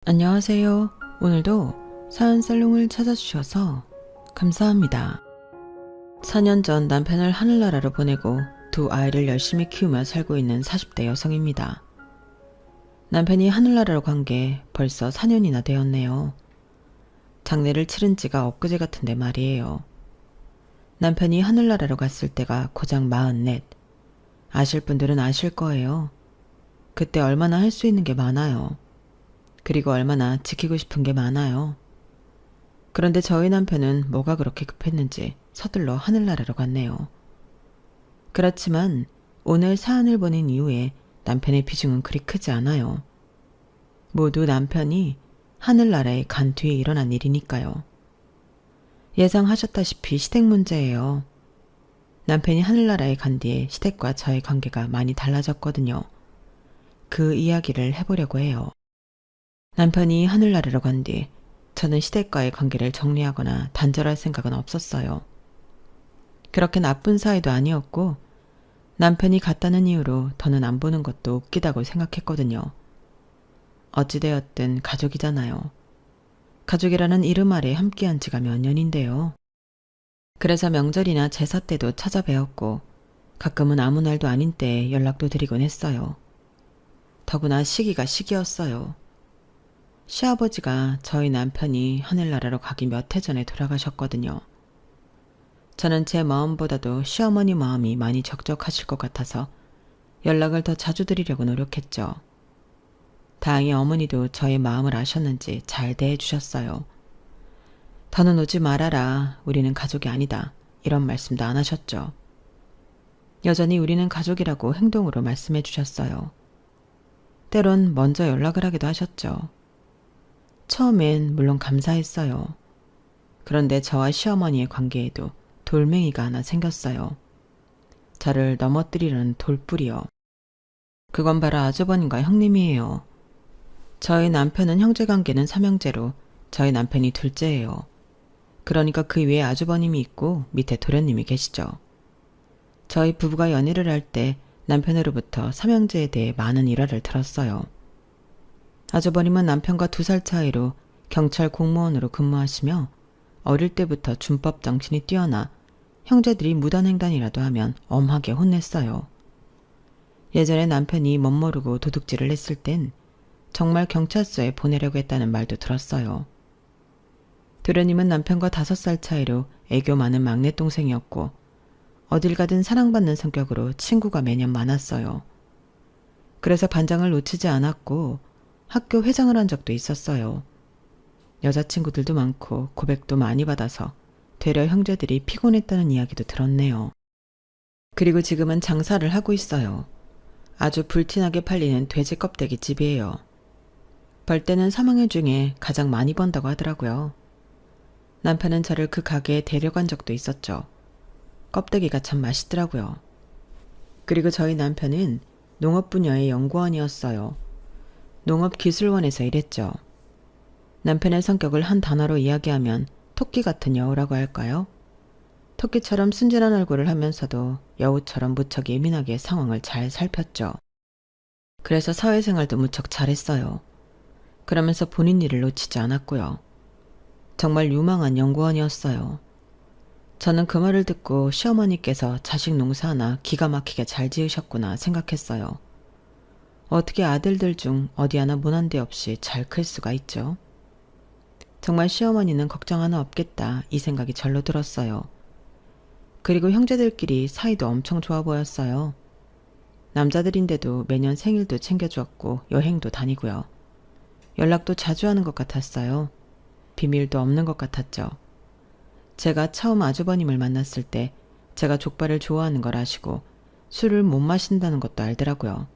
안녕하세요. 오늘도 사연 살롱을 찾아주셔서 감사합니다. 4년 전 남편을 하늘나라로 보내고 두 아이를 열심히 키우며 살고 있는 40대 여성입니다. 남편이 하늘나라로 간 게 벌써 4년이나 되었네요. 장례를 치른 지가 엊그제 같은데 말이에요. 남편이 하늘나라로 갔을 때가 고작 44. 아실 분들은 아실 거예요. 그때 얼마나 할 수 있는 게 많아요. 그리고 얼마나 지키고 싶은 게 많아요. 그런데 저희 남편은 뭐가 그렇게 급했는지 서둘러 하늘나라로 갔네요. 그렇지만 오늘 사연을 보낸 이후에 남편의 비중은 그리 크지 않아요. 모두 남편이 하늘나라에 간 뒤에 일어난 일이니까요. 예상하셨다시피 시댁 문제예요. 남편이 하늘나라에 간 뒤에 시댁과 저의 관계가 많이 달라졌거든요. 그 이야기를 해보려고 해요. 남편이 하늘나라로 간 뒤 저는 시댁과의 관계를 정리하거나 단절할 생각은 없었어요. 그렇게 나쁜 사이도 아니었고 남편이 갔다는 이유로 더는 안 보는 것도 웃기다고 생각했거든요. 어찌되었든 가족이잖아요. 가족이라는 이름 아래 함께한 지가 몇 년인데요. 그래서 명절이나 제사 때도 찾아뵈었고 가끔은 아무 날도 아닌 때에 연락도 드리곤 했어요. 더구나 시기가 시기였어요. 시아버지가 저희 남편이 하늘나라로 가기 몇 해 전에 돌아가셨거든요. 저는 제 마음보다도 시어머니 마음이 많이 적적하실 것 같아서 연락을 더 자주 드리려고 노력했죠. 다행히 어머니도 저의 마음을 아셨는지 잘 대해주셨어요. 더는 오지 말아라. 우리는 가족이 아니다. 이런 말씀도 안 하셨죠. 여전히 우리는 가족이라고 행동으로 말씀해 주셨어요. 때론 먼저 연락을 하기도 하셨죠. 처음엔 물론 감사했어요. 그런데 저와 시어머니의 관계에도 돌멩이가 하나 생겼어요. 저를 넘어뜨리려는 돌뿌리요. 그건 바로 아주버님과 형님이에요. 저희 남편은 형제관계는 삼형제로 저희 남편이 둘째예요. 그러니까 그 위에 아주버님이 있고 밑에 도련님이 계시죠. 저희 부부가 연애를 할 때 남편으로부터 삼형제에 대해 많은 일화를 들었어요. 아주버님은 남편과 2살 차이로 경찰 공무원으로 근무하시며 어릴 때부터 준법 정신이 뛰어나 형제들이 무단횡단이라도 하면 엄하게 혼냈어요. 예전에 남편이 멋모르고 도둑질을 했을 땐 정말 경찰서에 보내려고 했다는 말도 들었어요. 도련님은 남편과 5살 차이로 애교 많은 막내 동생이었고 어딜 가든 사랑받는 성격으로 친구가 매년 많았어요. 그래서 반장을 놓치지 않았고 학교 회장을 한 적도 있었어요. 여자친구들도 많고 고백도 많이 받아서 되려 형제들이 피곤했다는 이야기도 들었네요. 그리고 지금은 장사를 하고 있어요. 아주 불티나게 팔리는 돼지 껍데기 집이에요. 벌 때는 3형제 중에 가장 많이 번다고 하더라고요. 남편은 저를 그 가게에 데려간 적도 있었죠. 껍데기가 참 맛있더라고요. 그리고 저희 남편은 농업 분야의 연구원이었어요. 농업기술원에서 일했죠. 남편의 성격을 한 단어로 이야기하면 토끼 같은 여우라고 할까요? 토끼처럼 순진한 얼굴을 하면서도 여우처럼 무척 예민하게 상황을 잘 살폈죠. 그래서 사회생활도 무척 잘했어요. 그러면서 본인 일을 놓치지 않았고요. 정말 유망한 연구원이었어요. 저는 그 말을 듣고 시어머니께서 자식 농사 하나 기가 막히게 잘 지으셨구나 생각했어요. 어떻게 아들들 중 어디 하나 무난 데 없이 잘 클 수가 있죠? 정말 시어머니는 걱정 하나 없겠다 이 생각이 절로 들었어요. 그리고 형제들끼리 사이도 엄청 좋아 보였어요. 남자들인데도 매년 생일도 챙겨주었고 여행도 다니고요. 연락도 자주 하는 것 같았어요. 비밀도 없는 것 같았죠. 제가 처음 아주버님을 만났을 때 제가 족발을 좋아하는 걸 아시고 술을 못 마신다는 것도 알더라고요.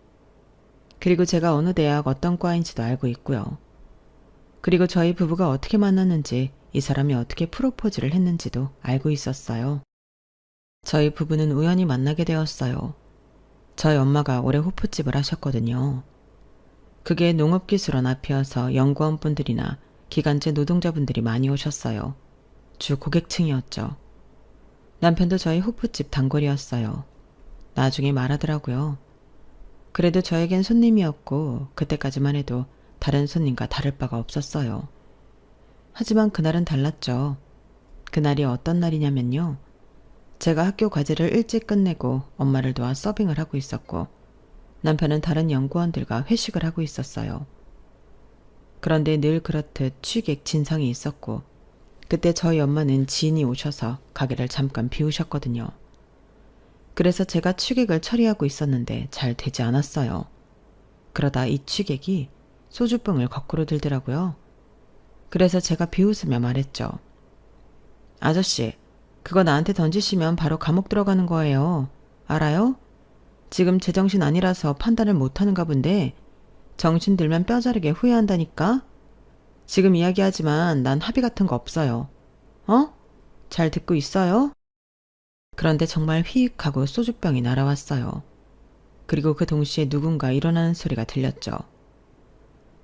그리고 제가 어느 대학 어떤 과인지도 알고 있고요. 그리고 저희 부부가 어떻게 만났는지 이 사람이 어떻게 프로포즈를 했는지도 알고 있었어요. 저희 부부는 우연히 만나게 되었어요. 저희 엄마가 올해 호프집을 하셨거든요. 그게 농업기술원 앞이어서 연구원분들이나 기간제 노동자분들이 많이 오셨어요. 주 고객층이었죠. 남편도 저희 호프집 단골이었어요. 나중에 말하더라고요. 그래도 저에겐 손님이었고 그때까지만 해도 다른 손님과 다를 바가 없었어요. 하지만 그날은 달랐죠. 그날이 어떤 날이냐면요. 제가 학교 과제를 일찍 끝내고 엄마를 도와 서빙을 하고 있었고 남편은 다른 연구원들과 회식을 하고 있었어요. 그런데 늘 그렇듯 취객 진상이 있었고 그때 저희 엄마는 지인이 오셔서 가게를 잠깐 비우셨거든요. 그래서 제가 취객을 처리하고 있었는데 잘 되지 않았어요. 그러다 이 취객이 소주병을 거꾸로 들더라고요. 그래서 제가 비웃으며 말했죠. 아저씨, 그거 나한테 던지시면 바로 감옥 들어가는 거예요. 알아요? 지금 제정신 아니라서 판단을 못하는가 본데 정신 들면 뼈저리게 후회한다니까? 지금 이야기하지만 난 합의 같은 거 없어요. 어? 잘 듣고 있어요? 그런데 정말 휘익 하고 소주병이 날아왔어요. 그리고 그 동시에 누군가 일어나는 소리가 들렸죠.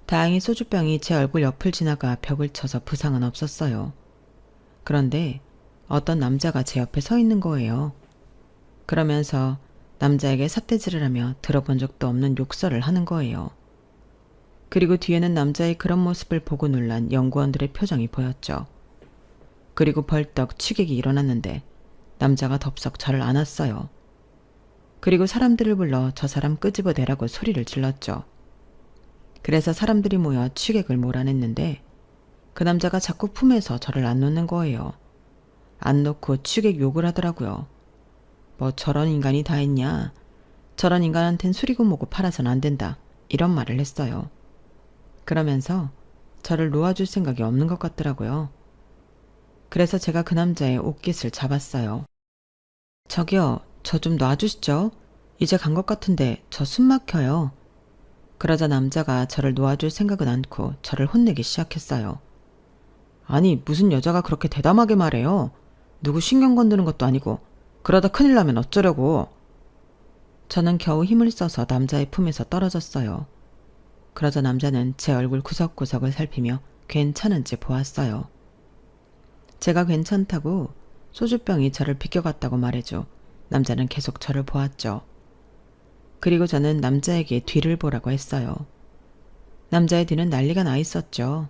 다행히 소주병이 제 얼굴 옆을 지나가 벽을 쳐서 부상은 없었어요. 그런데 어떤 남자가 제 옆에 서 있는 거예요. 그러면서 남자에게 삿대질을 하며 들어본 적도 없는 욕설을 하는 거예요. 그리고 뒤에는 남자의 그런 모습을 보고 놀란 연구원들의 표정이 보였죠. 그리고 벌떡 취객이 일어났는데 남자가 덥석 저를 안았어요. 그리고 사람들을 불러 저 사람 끄집어내라고 소리를 질렀죠. 그래서 사람들이 모여 취객을 몰아냈는데 그 남자가 자꾸 품에서 저를 안 놓는 거예요. 안 놓고 취객 욕을 하더라고요. 뭐 저런 인간이 다 했냐. 저런 인간한텐 술이고 뭐고 팔아선 안 된다. 이런 말을 했어요. 그러면서 저를 놓아줄 생각이 없는 것 같더라고요. 그래서 제가 그 남자의 옷깃을 잡았어요. 저기요, 저 좀 놔주시죠. 이제 간 것 같은데 저 숨 막혀요. 그러자 남자가 저를 놓아줄 생각은 않고 저를 혼내기 시작했어요. 아니, 무슨 여자가 그렇게 대담하게 말해요. 누구 신경 건드는 것도 아니고 그러다 큰일 나면 어쩌려고. 저는 겨우 힘을 써서 남자의 품에서 떨어졌어요. 그러자 남자는 제 얼굴 구석구석을 살피며 괜찮은지 보았어요. 제가 괜찮다고 소주병이 저를 비껴갔다고 말해줘 남자는 계속 저를 보았죠. 그리고 저는 남자에게 뒤를 보라고 했어요. 남자의 뒤는 난리가 나 있었죠.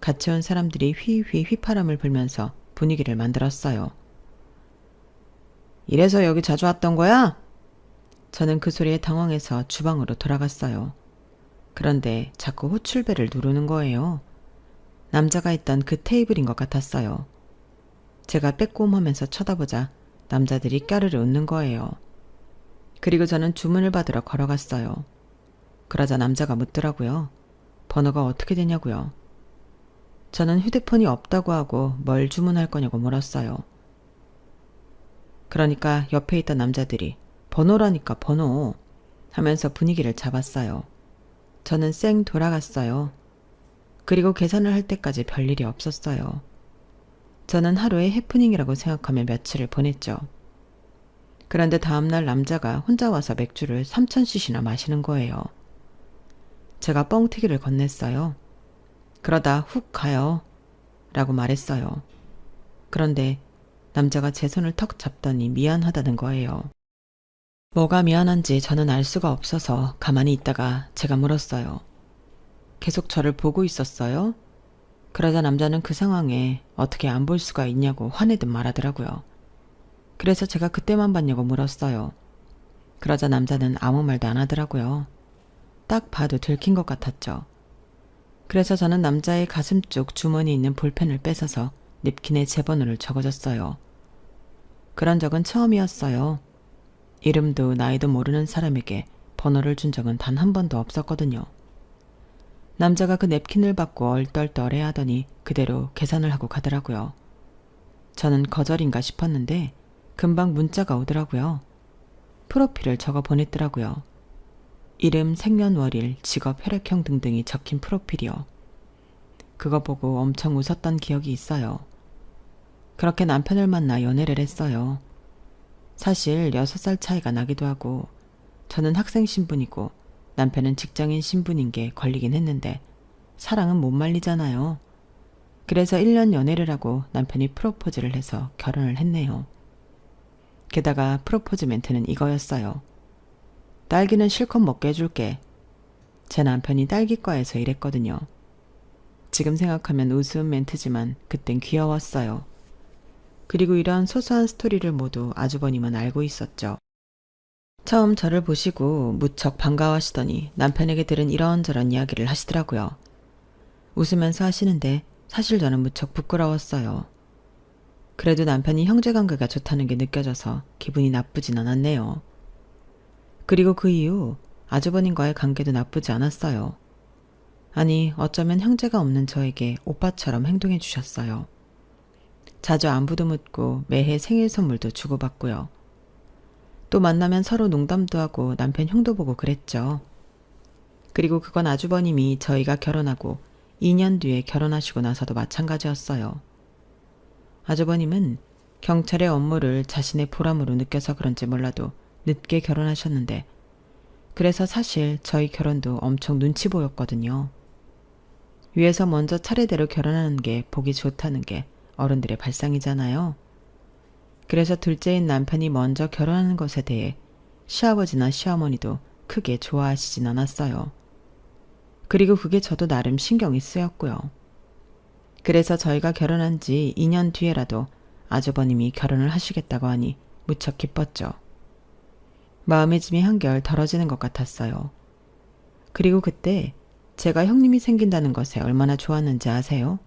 같이 온 사람들이 휘휘 휘파람을 불면서 분위기를 만들었어요. 이래서 여기 자주 왔던 거야? 저는 그 소리에 당황해서 주방으로 돌아갔어요. 그런데 자꾸 호출벨을 누르는 거예요. 남자가 있던 그 테이블인 것 같았어요. 제가 빼꼼하면서 쳐다보자 남자들이 까르르 웃는 거예요. 그리고 저는 주문을 받으러 걸어갔어요. 그러자 남자가 묻더라고요. 번호가 어떻게 되냐고요. 저는 휴대폰이 없다고 하고 뭘 주문할 거냐고 물었어요. 그러니까 옆에 있던 남자들이 번호라니까 번호 하면서 분위기를 잡았어요. 저는 쌩 돌아갔어요. 그리고 계산을 할 때까지 별일이 없었어요. 저는 하루의 해프닝이라고 생각하며 며칠을 보냈죠. 그런데 다음날 남자가 혼자 와서 맥주를 3000cc나 마시는 거예요. 제가 뻥튀기를 건넸어요. 그러다 훅 가요. 라고 말했어요. 그런데 남자가 제 손을 턱 잡더니 미안하다는 거예요. 뭐가 미안한지 저는 알 수가 없어서 가만히 있다가 제가 물었어요. 계속 저를 보고 있었어요? 그러자 남자는 그 상황에 어떻게 안 볼 수가 있냐고 화내듯 말하더라고요. 그래서 제가 그때만 봤냐고 물었어요. 그러자 남자는 아무 말도 안 하더라고요. 딱 봐도 들킨 것 같았죠. 그래서 저는 남자의 가슴 쪽 주머니에 있는 볼펜을 뺏어서 냅킨에 제 번호를 적어줬어요. 그런 적은 처음이었어요. 이름도 나이도 모르는 사람에게 번호를 준 적은 단 한 번도 없었거든요. 남자가 그 냅킨을 받고 얼떨떨해 하더니 그대로 계산을 하고 가더라고요. 저는 거절인가 싶었는데 금방 문자가 오더라고요. 프로필을 적어 보냈더라고요. 이름, 생년월일, 직업, 혈액형 등등이 적힌 프로필이요. 그거 보고 엄청 웃었던 기억이 있어요. 그렇게 남편을 만나 연애를 했어요. 사실 6살 차이가 나기도 하고 저는 학생 신분이고 남편은 직장인 신분인 게 걸리긴 했는데 사랑은 못 말리잖아요. 그래서 1년 연애를 하고 남편이 프로포즈를 해서 결혼을 했네요. 게다가 프로포즈 멘트는 이거였어요. 딸기는 실컷 먹게 해줄게. 제 남편이 딸기과에서 일했거든요. 지금 생각하면 우스운 멘트지만 그땐 귀여웠어요. 그리고 이런 소소한 스토리를 모두 아주버님은 알고 있었죠. 처음 저를 보시고 무척 반가워하시더니 남편에게 들은 이런저런 이야기를 하시더라고요. 웃으면서 하시는데 사실 저는 무척 부끄러웠어요. 그래도 남편이 형제관계가 좋다는 게 느껴져서 기분이 나쁘진 않았네요. 그리고 그 이후 아주버님과의 관계도 나쁘지 않았어요. 아니, 어쩌면 형제가 없는 저에게 오빠처럼 행동해 주셨어요. 자주 안부도 묻고 매해 생일 선물도 주고받고요. 또 만나면 서로 농담도 하고 남편 형도 보고 그랬죠. 그리고 그건 아주버님이 저희가 결혼하고 2년 뒤에 결혼하시고 나서도 마찬가지였어요. 아주버님은 경찰의 업무를 자신의 보람으로 느껴서 그런지 몰라도 늦게 결혼하셨는데 그래서 사실 저희 결혼도 엄청 눈치 보였거든요. 위에서 먼저 차례대로 결혼하는 게 보기 좋다는 게 어른들의 발상이잖아요. 그래서 둘째인 남편이 먼저 결혼하는 것에 대해 시아버지나 시어머니도 크게 좋아하시진 않았어요. 그리고 그게 저도 나름 신경이 쓰였고요. 그래서 저희가 결혼한 지 2년 뒤에라도 아주버님이 결혼을 하시겠다고 하니 무척 기뻤죠. 마음의 짐이 한결 덜어지는 것 같았어요. 그리고 그때 제가 형님이 생긴다는 것에 얼마나 좋았는지 아세요?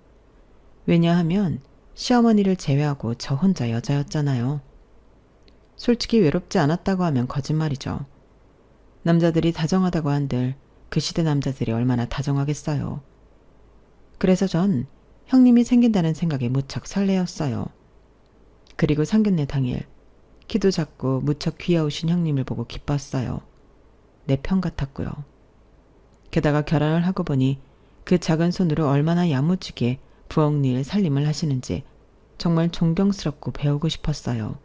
왜냐하면 시어머니를 제외하고 저 혼자 여자였잖아요. 솔직히 외롭지 않았다고 하면 거짓말이죠. 남자들이 다정하다고 한들 그 시대 남자들이 얼마나 다정하겠어요. 그래서 전 형님이 생긴다는 생각에 무척 설레었어요. 그리고 상견례 당일 키도 작고 무척 귀여우신 형님을 보고 기뻤어요. 내 편 같았고요. 게다가 결혼을 하고 보니 그 작은 손으로 얼마나 야무지게 부엌일 살림을 하시는지 정말 존경스럽고 배우고 싶었어요.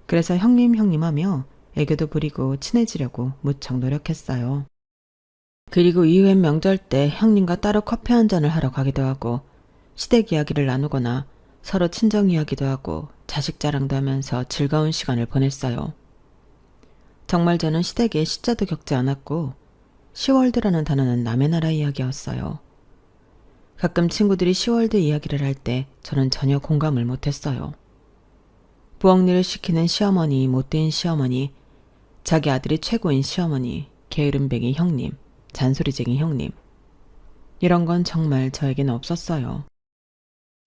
그래서 형님 하며 애교도 부리고 친해지려고 무척 노력했어요. 그리고 이후엔 명절 때 형님과 따로 커피 한 잔을 하러 가기도 하고 시댁 이야기를 나누거나 서로 친정 이야기도 하고 자식 자랑도 하면서 즐거운 시간을 보냈어요. 정말 저는 시댁에 시자도 겪지 않았고 시월드라는 단어는 남의 나라 이야기였어요. 가끔 친구들이 시월드 이야기를 할 때 저는 전혀 공감을 못했어요. 부엌일을 시키는 시어머니, 못된 시어머니, 자기 아들이 최고인 시어머니, 게으름뱅이 형님, 잔소리쟁이 형님. 이런 건 정말 저에게는 없었어요.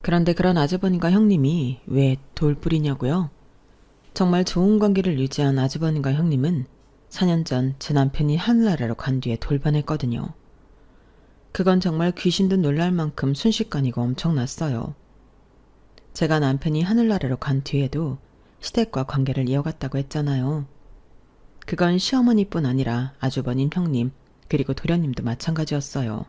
그런데 그런 아주버님과 형님이 왜 돌뿌리냐고요? 정말 좋은 관계를 유지한 아주버님과 형님은 4년 전 제 남편이 하늘나라로 간 뒤에 돌변했거든요. 그건 정말 귀신도 놀랄 만큼 순식간이고 엄청났어요. 제가 남편이 하늘나라로 간 뒤에도 시댁과 관계를 이어갔다고 했잖아요. 그건 시어머니뿐 아니라 아주버님, 형님, 그리고 도련님도 마찬가지였어요.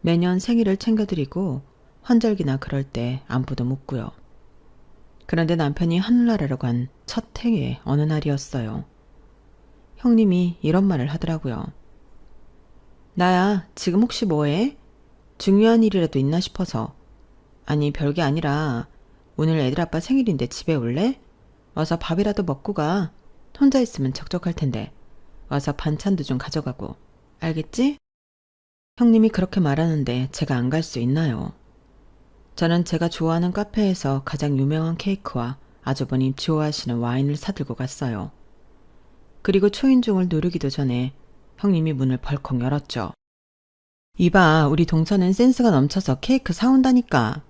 매년 생일을 챙겨드리고 환절기나 그럴 때 안부도 묻고요. 그런데 남편이 하늘나라로 간 첫 해의 어느 날이었어요. 형님이 이런 말을 하더라고요. 나야, 지금 혹시 뭐해? 중요한 일이라도 있나 싶어서. 아니, 별게 아니라 오늘 애들 아빠 생일인데 집에 올래? 와서 밥이라도 먹고 가. 혼자 있으면 적적할 텐데. 와서 반찬도 좀 가져가고. 알겠지? 형님이 그렇게 말하는데 제가 안 갈 수 있나요? 저는 제가 좋아하는 카페에서 가장 유명한 케이크와 아주버님 좋아하시는 와인을 사들고 갔어요. 그리고 초인종을 누르기도 전에 형님이 문을 벌컥 열었죠. 이봐, 우리 동서는 센스가 넘쳐서 케이크 사온다니까.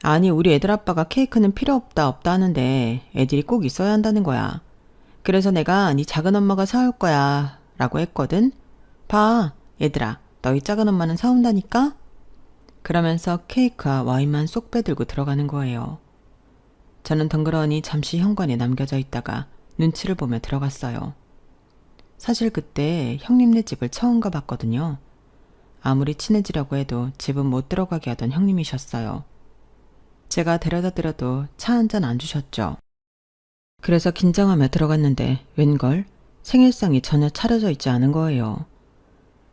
아니, 우리 애들 아빠가 케이크는 필요 없다 하는데 애들이 꼭 있어야 한다는 거야. 그래서 내가 네 작은 엄마가 사올 거야 라고 했거든. 봐, 얘들아, 너희 작은 엄마는 사온다니까? 그러면서 케이크와 와인만 쏙 빼들고 들어가는 거예요. 저는 덩그러니 잠시 현관에 남겨져 있다가 눈치를 보며 들어갔어요. 사실 그때 형님네 집을 처음 가봤거든요. 아무리 친해지려고 해도 집은 못 들어가게 하던 형님이셨어요. 제가 데려다 드려도 차 한 잔 안 주셨죠. 그래서 긴장하며 들어갔는데 웬걸 생일상이 전혀 차려져 있지 않은 거예요.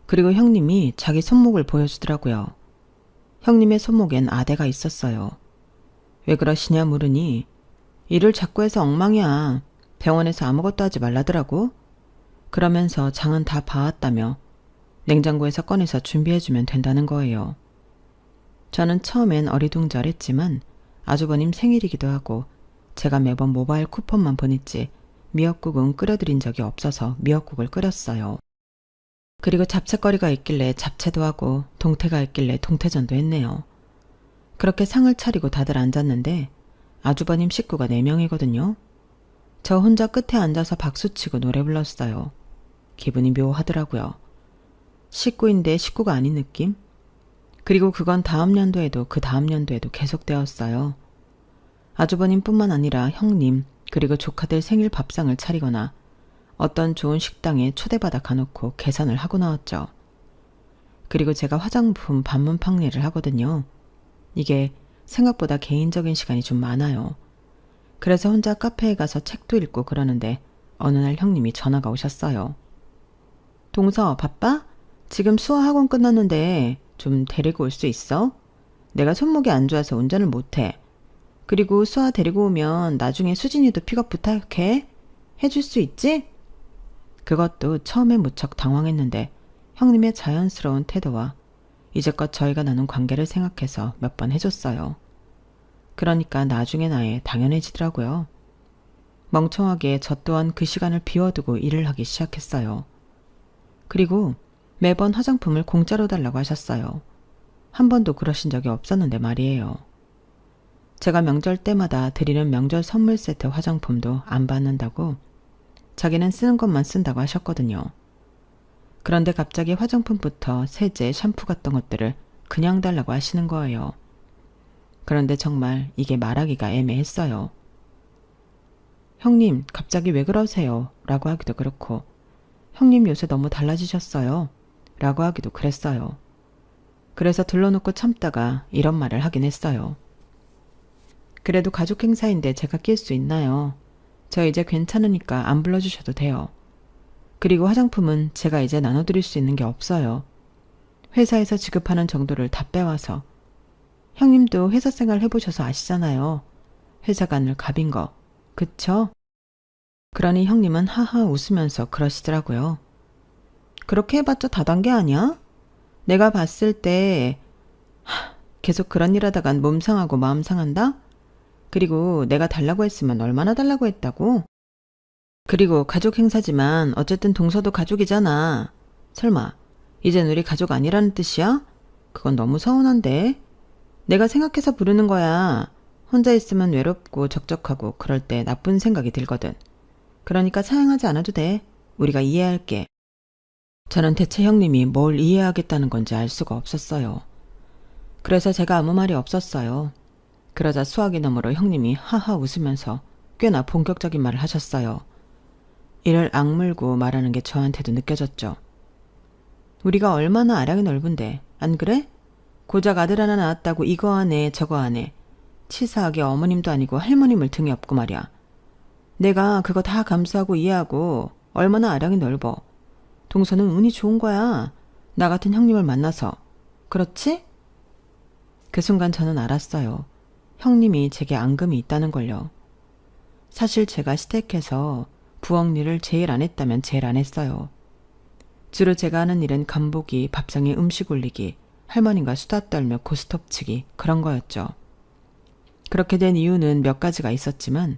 그리고 형님이 자기 손목을 보여주더라고요. 형님의 손목엔 아대가 있었어요. 왜 그러시냐 물으니 일을 자꾸 해서 엉망이야. 병원에서 아무것도 하지 말라더라고. 그러면서 장은 다 봐왔다며 냉장고에서 꺼내서 준비해주면 된다는 거예요. 저는 처음엔 어리둥절했지만 아주버님 생일이기도 하고 제가 매번 모바일 쿠폰만 보냈지 미역국은 끓여드린 적이 없어서 미역국을 끓였어요. 그리고 잡채거리가 있길래 잡채도 하고 동태가 있길래 동태전도 했네요. 그렇게 상을 차리고 다들 앉았는데 아주버님 식구가 4명이거든요. 저 혼자 끝에 앉아서 박수치고 노래 불렀어요. 기분이 묘하더라고요. 식구인데 식구가 아닌 느낌? 그리고 그건 다음 연도에도 그 다음 연도에도 계속되었어요. 아주버님뿐만 아니라 형님 그리고 조카들 생일 밥상을 차리거나 어떤 좋은 식당에 초대받아 가놓고 계산을 하고 나왔죠. 그리고 제가 화장품 반문 판매를 하거든요. 이게 생각보다 개인적인 시간이 좀 많아요. 그래서 혼자 카페에 가서 책도 읽고 그러는데 어느 날 형님이 전화가 오셨어요. 동서 바빠? 지금 수화 학원 끝났는데 좀 데리고 올 수 있어? 내가 손목이 안 좋아서 운전을 못해. 그리고 수아 데리고 오면 나중에 수진이도 픽업 부탁해. 해줄 수 있지? 그것도 처음엔 무척 당황했는데 형님의 자연스러운 태도와 이제껏 저희가 나눈 관계를 생각해서 몇 번 해줬어요. 그러니까 나중에 나에 당연해지더라고요. 멍청하게 저 또한 그 시간을 비워두고 일을 하기 시작했어요. 그리고 매번 화장품을 공짜로 달라고 하셨어요. 한 번도 그러신 적이 없었는데 말이에요. 제가 명절 때마다 드리는 명절 선물 세트 화장품도 안 받는다고 자기는 쓰는 것만 쓴다고 하셨거든요. 그런데 갑자기 화장품부터 세제, 샴푸 같은 것들을 그냥 달라고 하시는 거예요. 그런데 정말 이게 말하기가 애매했어요. 형님, 갑자기 왜 그러세요? 라고 하기도 그렇고 형님 요새 너무 달라지셨어요. 라고 하기도 그랬어요. 그래서 둘러놓고 참다가 이런 말을 하긴 했어요. 그래도 가족 행사인데 제가 낄 수 있나요? 저 이제 괜찮으니까 안 불러주셔도 돼요. 그리고 화장품은 제가 이제 나눠드릴 수 있는 게 없어요. 회사에서 지급하는 정도를 다 빼와서. 형님도 회사 생활 해보셔서 아시잖아요. 회사가 늘 갑인 거. 그쵸? 그러니 형님은 하하 웃으면서 그러시더라고요. 그렇게 해봤자 다단계 아니야? 내가 봤을 때 계속 그런 일 하다간 몸 상하고 마음 상한다? 그리고 내가 달라고 했으면 얼마나 달라고 했다고? 그리고 가족 행사지만 어쨌든 동서도 가족이잖아. 설마 이젠 우리 가족 아니라는 뜻이야? 그건 너무 서운한데. 내가 생각해서 부르는 거야. 혼자 있으면 외롭고 적적하고 그럴 때 나쁜 생각이 들거든. 그러니까 사양하지 않아도 돼. 우리가 이해할게. 저는 대체 형님이 뭘 이해하겠다는 건지 알 수가 없었어요. 그래서 제가 아무 말이 없었어요. 그러자 수화기 너머로 형님이 하하 웃으면서 꽤나 본격적인 말을 하셨어요. 이를 악물고 말하는 게 저한테도 느껴졌죠. 우리가 얼마나 아량이 넓은데 안 그래? 고작 아들 하나 낳았다고 이거 하네 저거 하네. 치사하게 어머님도 아니고 할머님을 등에 업고 말이야. 내가 그거 다 감수하고 이해하고 얼마나 아량이 넓어. 동서는 운이 좋은 거야. 나 같은 형님을 만나서. 그렇지? 그 순간 저는 알았어요. 형님이 제게 앙금이 있다는 걸요. 사실 제가 시댁에서 부엌 일을 제일 안 했다면 제일 안 했어요. 주로 제가 하는 일은 간보기, 밥상에 음식 올리기, 할머님과 수다 떨며 고스톱 치기 그런 거였죠. 그렇게 된 이유는 몇 가지가 있었지만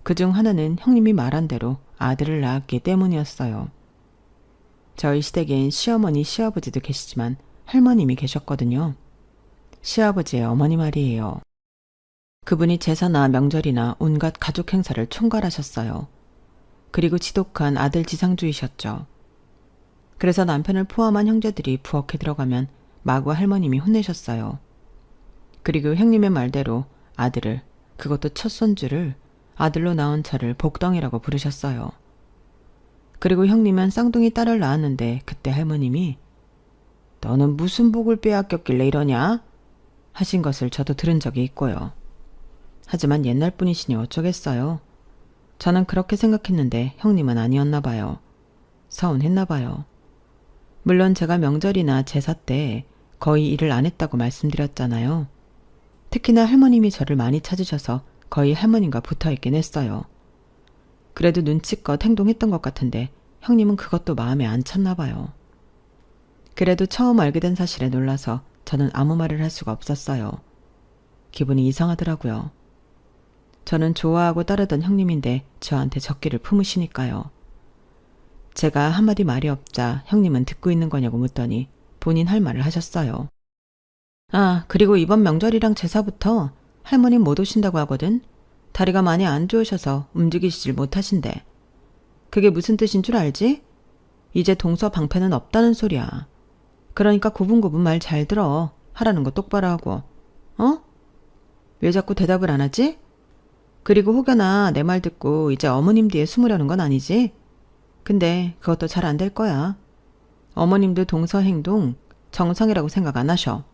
그중 하나는 형님이 말한 대로 아들을 낳았기 때문이었어요. 저희 시댁엔 시어머니, 시아버지도 계시지만 할머님이 계셨거든요. 시아버지의 어머니 말이에요. 그분이 제사나 명절이나 온갖 가족 행사를 총괄하셨어요. 그리고 지독한 아들 지상주의셨죠. 그래서 남편을 포함한 형제들이 부엌에 들어가면 마구 할머님이 혼내셨어요. 그리고 형님의 말대로 아들을, 그것도 첫 손주를 아들로 낳은 저를 복덩이라고 부르셨어요. 그리고 형님은 쌍둥이 딸을 낳았는데 그때 할머님이 너는 무슨 복을 빼앗겼길래 이러냐? 하신 것을 저도 들은 적이 있고요. 하지만 옛날 분이시니 어쩌겠어요. 저는 그렇게 생각했는데 형님은 아니었나 봐요. 서운했나 봐요. 물론 제가 명절이나 제사 때 거의 일을 안 했다고 말씀드렸잖아요. 특히나 할머님이 저를 많이 찾으셔서 거의 할머님과 붙어있긴 했어요. 그래도 눈치껏 행동했던 것 같은데 형님은 그것도 마음에 안 찼나 봐요. 그래도 처음 알게 된 사실에 놀라서 저는 아무 말을 할 수가 없었어요. 기분이 이상하더라고요. 저는 좋아하고 따르던 형님인데 저한테 적기를 품으시니까요. 제가 한마디 말이 없자 형님은 듣고 있는 거냐고 묻더니 본인 할 말을 하셨어요. 아, 그리고 이번 명절이랑 제사부터 할머님 못 오신다고 하거든. 다리가 많이 안 좋으셔서 움직이시질 못하신대. 그게 무슨 뜻인 줄 알지? 이제 동서 방패는 없다는 소리야. 그러니까 고분고분 말 잘 들어. 하라는 거 똑바로 하고. 어? 왜 자꾸 대답을 안 하지? 그리고 혹여나 내 말 듣고 이제 어머님 뒤에 숨으려는 건 아니지? 근데 그것도 잘 안 될 거야. 어머님도 동서 행동 정상이라고 생각 안 하셔.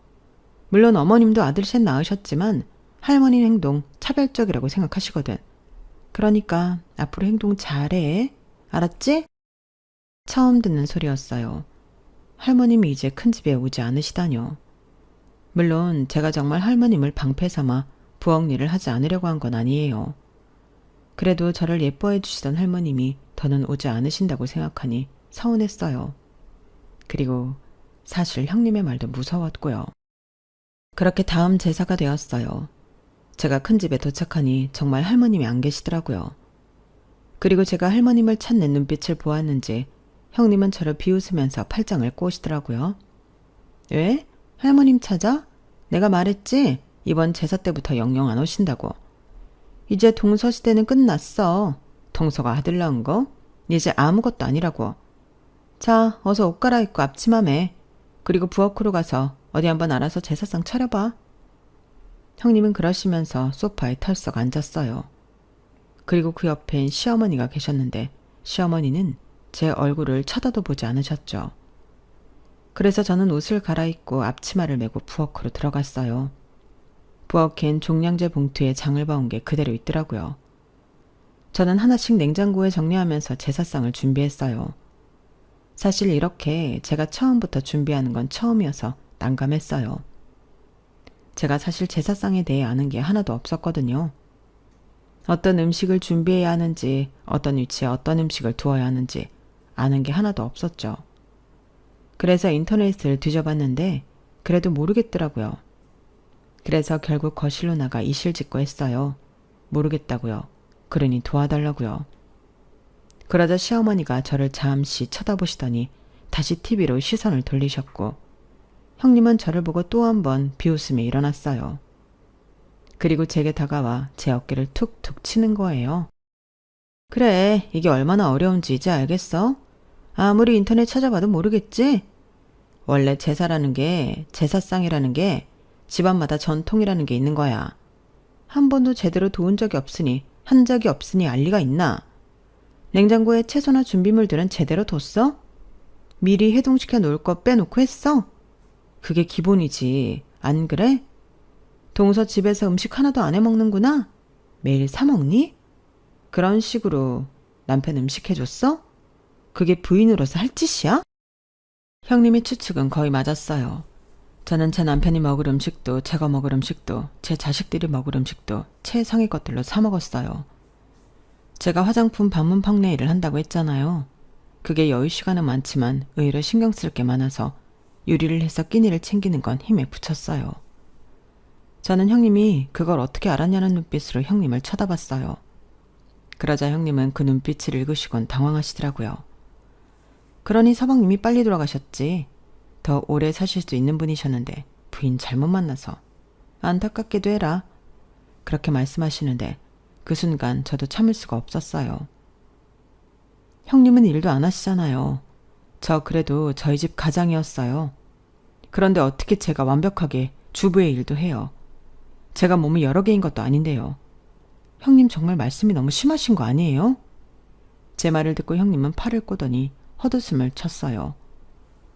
물론 어머님도 아들 셋 낳으셨지만 할머니 행동 차별적이라고 생각하시거든. 그러니까 앞으로 행동 잘해. 알았지? 처음 듣는 소리였어요. 할머님이 이제 큰 집에 오지 않으시다뇨. 물론 제가 정말 할머님을 방패 삼아 부엌 일을 하지 않으려고 한 건 아니에요. 그래도 저를 예뻐해 주시던 할머님이 더는 오지 않으신다고 생각하니 서운했어요. 그리고 사실 형님의 말도 무서웠고요. 그렇게 다음 제사가 되었어요. 제가 큰 집에 도착하니 정말 할머님이 안 계시더라고요. 그리고 제가 할머님을 찾는 눈빛을 보았는지 형님은 저를 비웃으면서 팔짱을 꼬시더라고요. 왜? 할머님 찾아? 내가 말했지? 이번 제사 때부터 영영 안 오신다고. 이제 동서 시대는 끝났어. 동서가 아들 낳은 거? 이제 아무것도 아니라고. 자, 어서 옷 갈아입고 앞치마 매. 그리고 부엌으로 가서 어디 한번 알아서 제사상 차려봐. 형님은 그러시면서 소파에 털썩 앉았어요. 그리고 그 옆엔 시어머니가 계셨는데 시어머니는 제 얼굴을 쳐다도 보지 않으셨죠. 그래서 저는 옷을 갈아입고 앞치마를 메고 부엌으로 들어갔어요. 부엌엔 종량제 봉투에 장을 봐온 게 그대로 있더라고요. 저는 하나씩 냉장고에 정리하면서 제사상을 준비했어요. 사실 이렇게 제가 처음부터 준비하는 건 처음이어서 난감했어요. 제가 사실 제사상에 대해 아는 게 하나도 없었거든요. 어떤 음식을 준비해야 하는지, 어떤 위치에 어떤 음식을 두어야 하는지 아는 게 하나도 없었죠. 그래서 인터넷을 뒤져봤는데 그래도 모르겠더라고요. 그래서 결국 거실로 나가 이실 짓고 했어요. 모르겠다고요. 그러니 도와달라고요. 그러자 시어머니가 저를 잠시 쳐다보시더니 다시 TV로 시선을 돌리셨고 형님은 저를 보고 또 한 번 비웃으며 일어났어요. 그리고 제게 다가와 제 어깨를 툭툭 치는 거예요. 그래, 이게 얼마나 어려운지 이제 알겠어? 아무리 인터넷 찾아봐도 모르겠지? 원래 제사라는 게, 제사상이라는 게 집안마다 전통이라는 게 있는 거야. 한 번도 제대로 도운 적이 없으니, 한 적이 없으니 알 리가 있나? 냉장고에 채소나 준비물들은 제대로 뒀어? 미리 해동시켜 놓을 거 빼놓고 했어? 그게 기본이지. 안 그래? 동서 집에서 음식 하나도 안 해먹는구나? 매일 사 먹니? 그런 식으로 남편 음식 해줬어? 그게 부인으로서 할 짓이야? 형님의 추측은 거의 맞았어요. 저는 제 남편이 먹을 음식도 제가 먹을 음식도 제 자식들이 먹을 음식도 최상의 것들로 사 먹었어요. 제가 화장품 방문 판매 일을 한다고 했잖아요. 그게 여유 시간은 많지만 의외로 신경 쓸 게 많아서 요리를 해서 끼니를 챙기는 건 힘에 붙였어요. 저는 형님이 그걸 어떻게 알았냐는 눈빛으로 형님을 쳐다봤어요. 그러자 형님은 그 눈빛을 읽으시곤 당황하시더라고요. 그러니 서방님이 빨리 돌아가셨지. 더 오래 사실 수 있는 분이셨는데 부인 잘못 만나서. 안타깝게도 해라. 그렇게 말씀하시는데 그 순간 저도 참을 수가 없었어요. 형님은 일도 안 하시잖아요. 저 그래도 저희 집 가장이었어요. 그런데 어떻게 제가 완벽하게 주부의 일도 해요. 제가 몸이 여러 개인 것도 아닌데요. 형님 정말 말씀이 너무 심하신 거 아니에요? 제 말을 듣고 형님은 팔을 꼬더니 헛웃음을 쳤어요.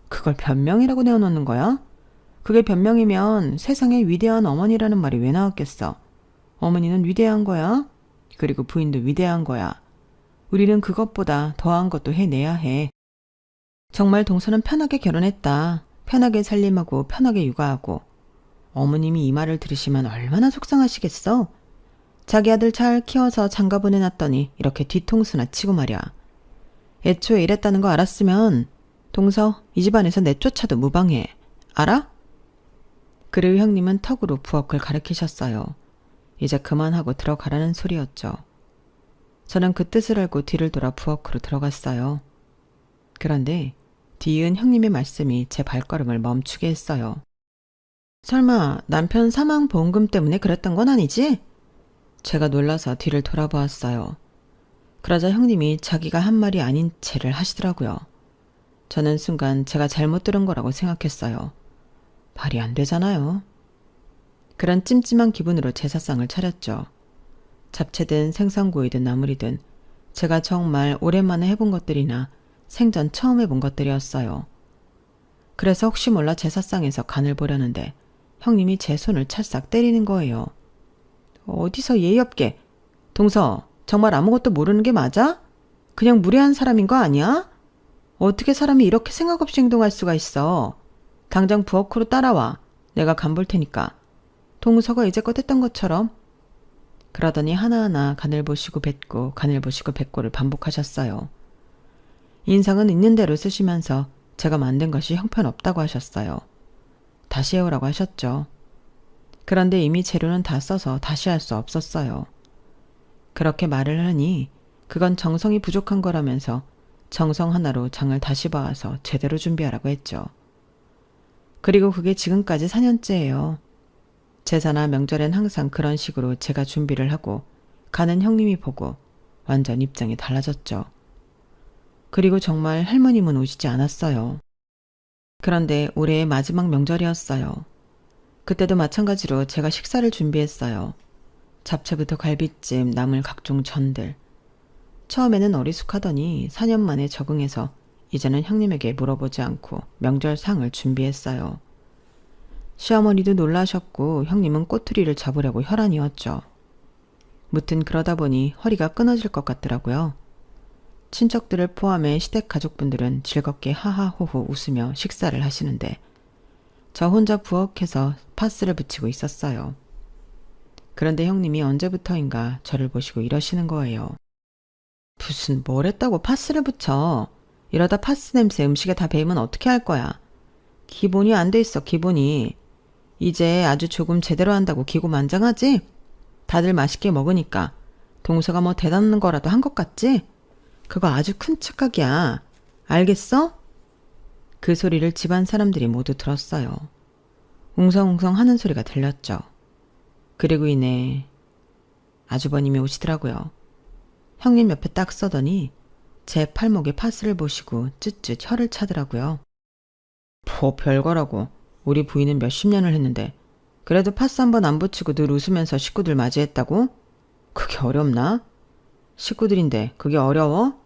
그걸 변명이라고 내어놓는 거야? 그게 변명이면 세상에 위대한 어머니라는 말이 왜 나왔겠어? 어머니는 위대한 거야. 그리고 부인도 위대한 거야. 우리는 그것보다 더한 것도 해내야 해. 정말 동서는 편하게 결혼했다. 편하게 살림하고 편하게 육아하고. 어머님이 이 말을 들으시면 얼마나 속상하시겠어? 자기 아들 잘 키워서 장가 보내놨더니 이렇게 뒤통수나 치고 말이야. 애초에 이랬다는 거 알았으면 동서, 이 집안에서 내쫓아도 무방해. 알아? 그리고 형님은 턱으로 부엌을 가리키셨어요. 이제 그만하고 들어가라는 소리였죠. 저는 그 뜻을 알고 뒤를 돌아 부엌으로 들어갔어요. 그런데 뒤이은 형님의 말씀이 제 발걸음을 멈추게 했어요. 설마 남편 사망 보험금 때문에 그랬던 건 아니지? 제가 놀라서 뒤를 돌아보았어요. 그러자 형님이 자기가 한 말이 아닌 채를 하시더라고요. 저는 순간 제가 잘못 들은 거라고 생각했어요. 말이 안 되잖아요. 그런 찜찜한 기분으로 제사상을 차렸죠. 잡채든 생선구이든 나물이든 제가 정말 오랜만에 해본 것들이나 생전 처음 해본 것들이었어요. 그래서 혹시 몰라 제사상에서 간을 보려는데 형님이 제 손을 찰싹 때리는 거예요. 어디서 예의 없게. 동서, 정말 아무것도 모르는 게 맞아? 그냥 무례한 사람인 거 아니야? 어떻게 사람이 이렇게 생각 없이 행동할 수가 있어. 당장 부엌으로 따라와. 내가 간 볼 테니까. 동서가 이제껏 했던 것처럼. 그러더니 하나하나 간을 보시고 뱉고 간을 보시고 뱉고를 반복하셨어요. 인상은 있는 대로 쓰시면서 제가 만든 것이 형편없다고 하셨어요. 다시 해오라고 하셨죠. 그런데 이미 재료는 다 써서 다시 할 수 없었어요. 그렇게 말을 하니 그건 정성이 부족한 거라면서 정성 하나로 장을 다시 봐와서 제대로 준비하라고 했죠. 그리고 그게 지금까지 4년째예요. 제사나 명절엔 항상 그런 식으로 제가 준비를 하고 가는 형님이 보고 완전 입장이 달라졌죠. 그리고 정말 할머님은 오시지 않았어요. 그런데 올해의 마지막 명절이었어요. 그때도 마찬가지로 제가 식사를 준비했어요. 잡채부터 갈비찜, 나물 각종 전들. 처음에는 어리숙하더니 4년 만에 적응해서 이제는 형님에게 물어보지 않고 명절상을 준비했어요. 시어머니도 놀라셨고 형님은 꼬투리를 잡으려고 혈안이었죠. 무튼 그러다 보니 허리가 끊어질 것 같더라고요. 친척들을 포함해 시댁 가족분들은 즐겁게 하하호호 웃으며 식사를 하시는데 저 혼자 부엌에서 파스를 붙이고 있었어요. 그런데 형님이 언제부터인가 저를 보시고 이러시는 거예요. 무슨 뭘 했다고 파스를 붙여. 이러다 파스 냄새 음식에 다 배이면 어떻게 할 거야. 기본이 안 돼 있어, 기본이. 이제 아주 조금 제대로 한다고 기고만장하지? 다들 맛있게 먹으니까. 동서가 뭐 대단한 거라도 한 것 같지? 그거 아주 큰 착각이야. 알겠어? 그 소리를 집안 사람들이 모두 들었어요. 웅성웅성 하는 소리가 들렸죠. 그리고 이내 아주버님이 오시더라고요. 형님 옆에 딱 서더니 제 팔목에 파스를 보시고 쯧쯧 혀를 차더라고요. 뭐 별거라고. 우리 부인은 몇십 년을 했는데 그래도 파스 한 번 안 붙이고 늘 웃으면서 식구들 맞이했다고? 그게 어렵나? 식구들인데 그게 어려워?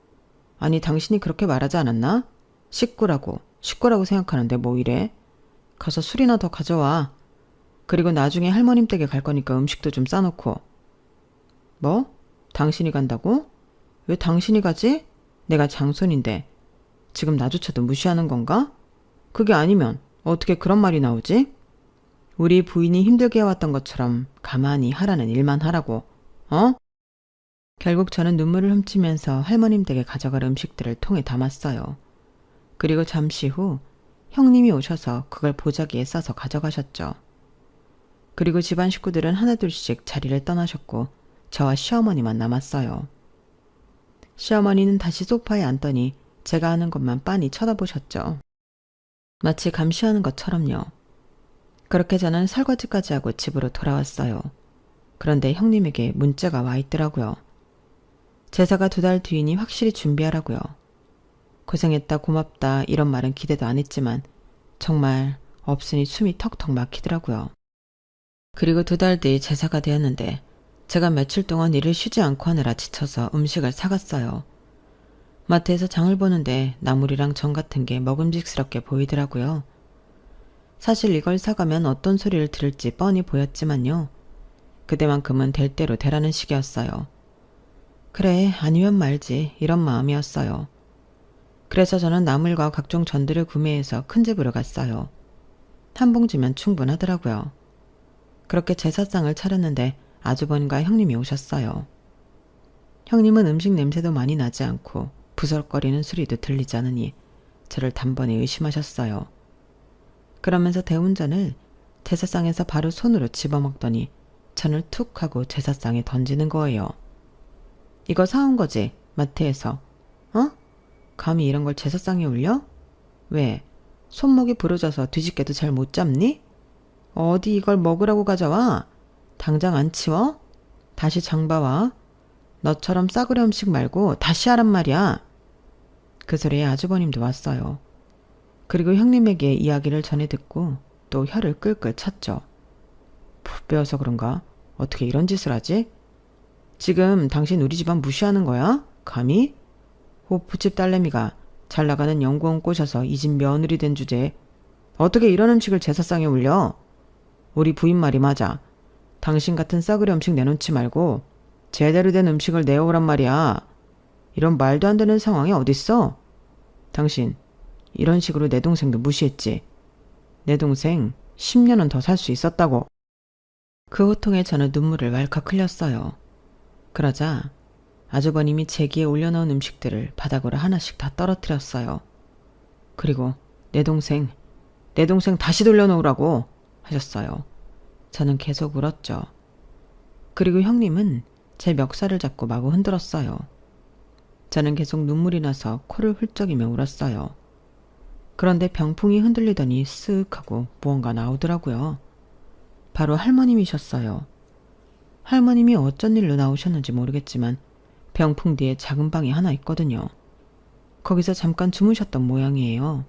아니 당신이 그렇게 말하지 않았나? 식구라고 생각하는데 뭐 이래? 가서 술이나 더 가져와. 그리고 나중에 할머님 댁에 갈 거니까 음식도 좀 싸놓고. 뭐? 당신이 간다고? 왜 당신이 가지? 내가 장손인데 지금 나조차도 무시하는 건가? 그게 아니면 어떻게 그런 말이 나오지? 우리 부인이 힘들게 해왔던 것처럼 가만히 하라는 일만 하라고. 어? 결국 저는 눈물을 훔치면서 할머님 댁에 가져갈 음식들을 통에 담았어요. 그리고 잠시 후 형님이 오셔서 그걸 보자기에 싸서 가져가셨죠. 그리고 집안 식구들은 하나둘씩 자리를 떠나셨고 저와 시어머니만 남았어요. 시어머니는 다시 소파에 앉더니 제가 하는 것만 빤히 쳐다보셨죠. 마치 감시하는 것처럼요. 그렇게 저는 설거지까지 하고 집으로 돌아왔어요. 그런데 형님에게 문자가 와 있더라고요. 제사가 2달 뒤이니 확실히 준비하라고요. 고생했다 고맙다 이런 말은 기대도 안 했지만 정말 없으니 숨이 턱턱 막히더라고요. 그리고 2달 뒤 제사가 되었는데 제가 며칠 동안 일을 쉬지 않고 하느라 지쳐서 음식을 사갔어요. 마트에서 장을 보는데 나물이랑 전 같은 게 먹음직스럽게 보이더라고요. 사실 이걸 사가면 어떤 소리를 들을지 뻔히 보였지만요. 그때만큼은 될 대로 되라는 식이었어요. 그래, 아니면 말지 이런 마음이었어요. 그래서 저는 나물과 각종 전들을 구매해서 큰 집으로 갔어요. 한 봉지면 충분하더라고요. 그렇게 제사상을 차렸는데 아주버님과 형님이 오셨어요. 형님은 음식 냄새도 많이 나지 않고 부설거리는 소리도 들리지 않으니 저를 단번에 의심하셨어요. 그러면서 대운전을 제사상에서 바로 손으로 집어먹더니 전을 툭 하고 제사상에 던지는 거예요. 이거 사온 거지? 마트에서. 어? 감히 이런 걸 제사상에 올려? 왜? 손목이 부러져서 뒤집개도 잘 못 잡니? 어디 이걸 먹으라고 가져와? 당장 안 치워? 다시 장봐와. 너처럼 싸구려 음식 말고 다시 하란 말이야. 그 소리에 아주버님도 왔어요. 그리고 형님에게 이야기를 전해 듣고 또 혀를 끌끌 찼죠. 푹 배워서 그런가? 어떻게 이런 짓을 하지? 지금 당신 우리 집안 무시하는 거야? 감히? 호프집 딸내미가 잘 나가는 연구원 꼬셔서 이 집 며느리 된 주제에 어떻게 이런 음식을 제사상에 올려? 우리 부인 말이 맞아. 당신 같은 싸구려 음식 내놓지 말고 제대로 된 음식을 내오란 말이야. 이런 말도 안 되는 상황이 어딨어? 당신 이런 식으로 내 동생도 무시했지. 내 동생 10년은 더 살 수 있었다고. 그 호통에 저는 눈물을 왈칵 흘렸어요. 그러자 아주버님이 제기에 올려놓은 음식들을 바닥으로 하나씩 다 떨어뜨렸어요. 그리고 내 동생 다시 돌려놓으라고 하셨어요. 저는 계속 울었죠. 그리고 형님은 제 멱살을 잡고 마구 흔들었어요. 저는 계속 눈물이 나서 코를 훌쩍이며 울었어요. 그런데 병풍이 흔들리더니 쓱 하고 무언가 나오더라고요. 바로 할머님이셨어요. 할머님이 어쩐 일로 나오셨는지 모르겠지만 병풍 뒤에 작은 방이 하나 있거든요. 거기서 잠깐 주무셨던 모양이에요.